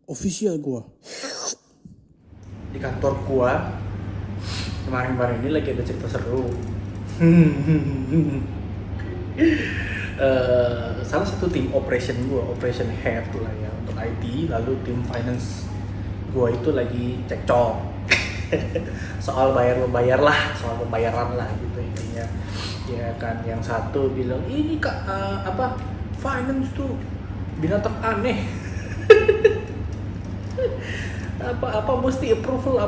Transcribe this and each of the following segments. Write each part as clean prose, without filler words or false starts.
official gua. Di kantor gua kemarin ini lagi ada cerita seru. Salah satu tim operation gua, operation head lah ya untuk IT, lalu tim finance gua itu lagi cekcok soal soal pembayaran lah gitu intinya. Ya kan, yang satu bilang ini kak finance tuh binatang aneh. apa mesti approval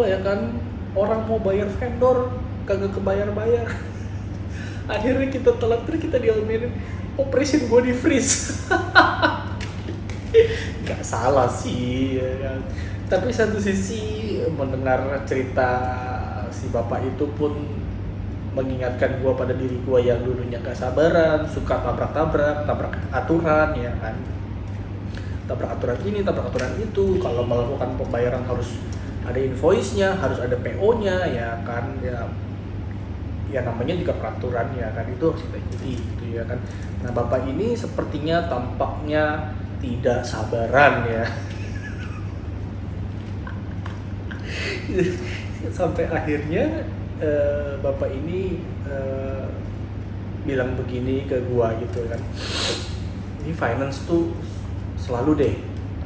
ya kan, orang mau bayar vendor kagak kebayar akhirnya kita telat, terus kita diomelin operation gue di freeze. Nggak salah sih ya kan? Tapi satu sisi mendengar cerita si bapak itu pun mengingatkan gue pada diri gue yang dulunya gak sabaran, suka tabrak aturan ya kan, tabrak aturan ini, tabrak aturan itu. Kalau melakukan pembayaran harus ada invoice-nya, harus ada PO-nya ya kan, ya namanya juga peraturan ya kan, itu harus kita ikuti gitu ya kan. Nah bapak ini sepertinya tampaknya tidak sabaran ya. Sampai akhirnya bapak ini bilang begini ke gua gitu kan, ini finance tuh selalu deh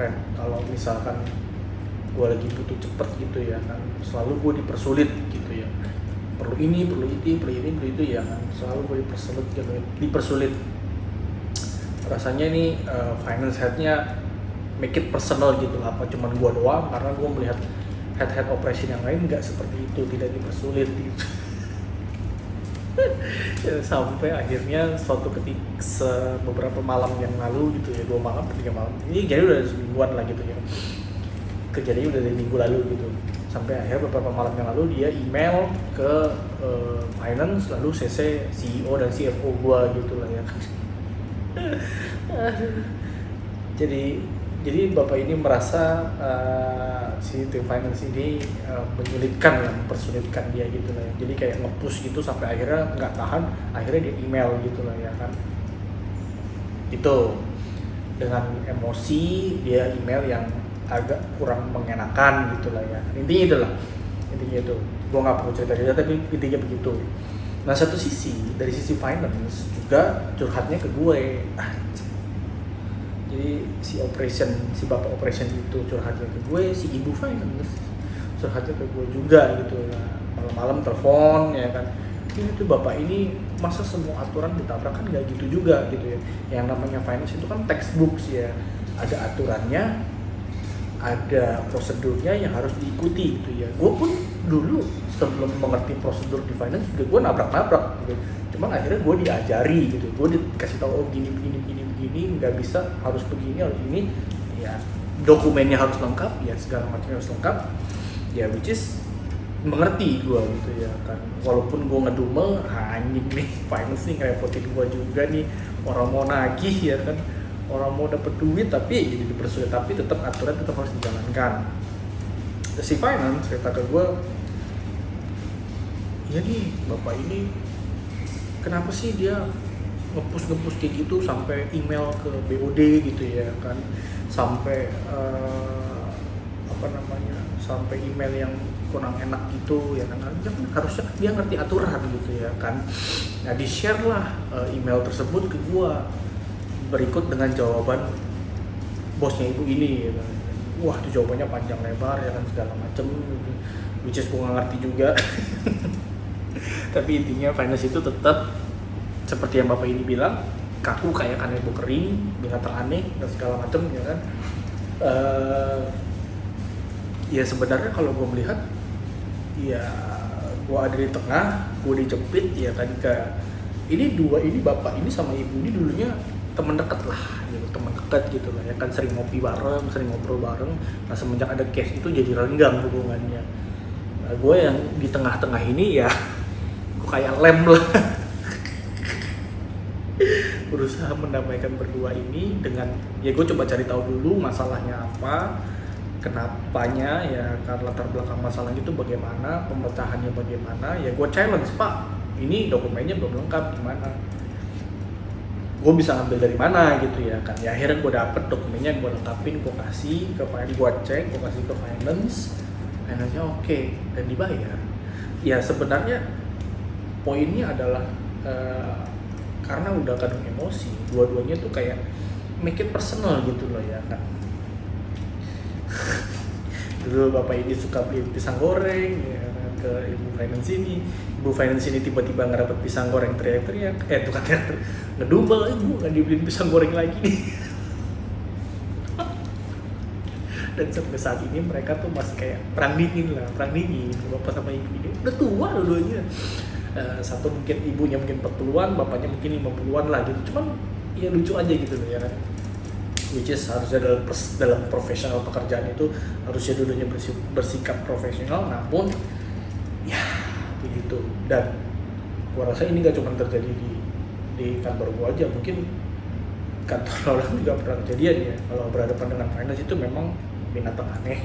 Ren, kalau misalkan gue lagi butuh cepet gitu ya kan, selalu gue dipersulit gitu ya, perlu ini perlu itu ya kan, selalu gue dipersulit. Rasanya nih finance headnya make it personal gitu lah, apa cuman gue doang, karena gue melihat head operation yang lain nggak seperti itu, tidak dipersulit gitu. Ya, sampai akhirnya suatu ketika beberapa malam yang lalu gitu ya, 3 malam ini, jadi udah semingguan lah gitu ya, kejadiannya udah dari minggu lalu gitu. Sampai akhirnya beberapa malam yang lalu dia email ke finance, lalu CC CEO dan CFO gua gitu lah ya. jadi bapak ini merasa si tim finance ini menyulitkan, mempersulitkan dia gitu lah ya. Jadi kayak nge-push gitu sampai akhirnya nggak tahan, akhirnya dia email gitu lah ya kan. Itu dengan emosi dia email yang agak kurang mengenakan gitu lah ya. Intinya itu. Gua nggak perlu cerita tapi intinya begitu. Nah satu sisi, dari sisi finance juga curhatnya ke gue. Jadi si bapak operation itu curhatnya ke gue, si ibu finance curhatnya ke gue juga gitu. Nah, malam-malam telepon ya kan, ini tuh bapak ini masa semua aturan ditabrak, kan nggak gitu juga gitu ya. Yang namanya finance itu kan textbook ya, ada aturannya, ada prosedurnya yang harus diikuti gitu ya. Gue pun dulu sebelum mengerti prosedur di finance juga gue nabrak gitu. Cuman akhirnya gue diajari gitu, gue dikasih tahu oh gini, nggak bisa, harus begini, harus ini ya, dokumennya harus lengkap ya, segala macamnya harus lengkap ya, which is mengerti gue gitu ya kan. Walaupun gue ngedumel, anjing nih finance nih ngerepotin gue juga nih, orang mau nagih ya kan, orang mau dapet duit tapi jadi dipersulit, tapi tetap aturan tetap harus dijalankan. Si finance cerita ke gue, ya nih bapak ini kenapa sih dia ngepush kayak gitu, sampai email ke BOD gitu ya kan, sampai sampai email yang kurang enak gitu ya kan. Harusnya dia ngerti aturan gitu ya kan. Nah di share lah email tersebut ke gua berikut dengan jawaban bosnya ibu ini gitu. Wah itu jawabannya panjang lebar ya kan, segala macem gitu. Which is gua nggak ngerti juga. Tapi intinya finance itu tetap seperti yang bapak ini bilang, kaku kayak kanebo kering, binatang aneh dan segala macam ya kan. Ya sebenarnya kalau gue melihat, ya gue ada di tengah, gue dijepit ya kan. Ini bapak ini sama ibu ini dulunya teman dekat lah gitu, teman dekat gitu lah ya kan, sering ngopi bareng, sering ngobrol bareng. Nah semenjak ada case itu jadi renggang hubungannya. Nah, gue yang di tengah-tengah ini ya, gue kayak lem lah. Berusaha mendamaikan berdua ini dengan ya gue coba cari tahu dulu masalahnya apa, kenapanya ya kan, latar belakang masalahnya itu bagaimana, pemecahannya bagaimana. Ya gue challenge, pak ini dokumennya belum lengkap gimana. gue bisa ngambil dari mana gitu ya kan. Ya akhirnya gue dapet dokumennya, gue lengkapin, gue kasih ke finance, gue cek, gue kasih ke finance-nya oke, dan dibayar. Ya sebenarnya poinnya adalah karena udah kadang emosi, dua-duanya tuh kayak make it personal gitu loh ya kan. Dulu bapak ini suka beli pisang goreng ya kan, ke ibu finance ini tiba-tiba nggak dapet pisang goreng, teriak-teriak, tukang teriak, ngedumel, ibu nggak dibeliin pisang goreng lagi nih. Dan sampai saat ini mereka tuh masih kayak perang dingin bapak sama ibu ini udah tua dua-duanya. Satu mungkin ibunya mungkin 40-an, bapaknya mungkin 50-an lah gitu, cuman ya lucu aja gitu loh ya kan. Which is harusnya dalam profesional pekerjaan itu harusnya dulunya bersikap profesional, namun ya begitu. Dan gua rasa ini gak cuma terjadi di kantor gua aja, mungkin kantor orang juga pernah kejadian ya. Kalau berhadapan dengan finance itu memang binatang aneh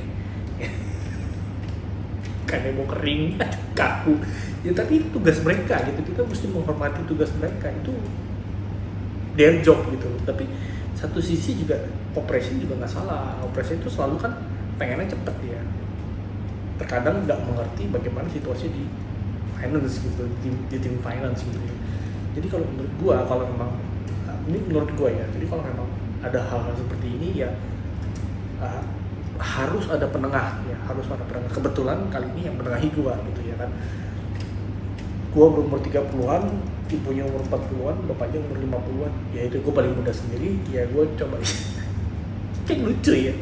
kayak mau kering, kaku ya, tapi itu tugas mereka gitu, kita mesti menghormati tugas mereka, itu their job gitu. Tapi satu sisi juga operation juga nggak salah, operation itu selalu kan pengennya cepet ya, terkadang nggak mengerti bagaimana situasi di finance gitu, di tim finance gitu ya. Jadi kalau menurut gua, kalau memang ini menurut gua ya, jadi kalau memang ada hal-hal seperti ini ya harus ada penengah ya, harus ada penengah. Kebetulan kali ini yang menengahi gua gitu ya kan. Gua berumur 30-an, ibunya umur 40-an, bapaknya umur 50-an. Ya itu gua paling muda sendiri, ya gua coba kayak lucu ya.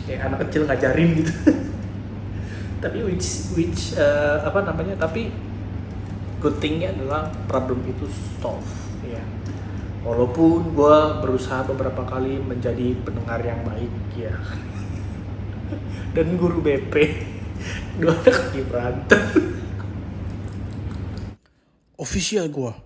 Kayak anak kecil ngajarin gitu. Tapi tapi good thing-nya adalah problem itu solve ya. Walaupun gua berusaha beberapa kali menjadi pendengar yang baik ya. Dan guru BP, dua anak lagi berantem. Official gua.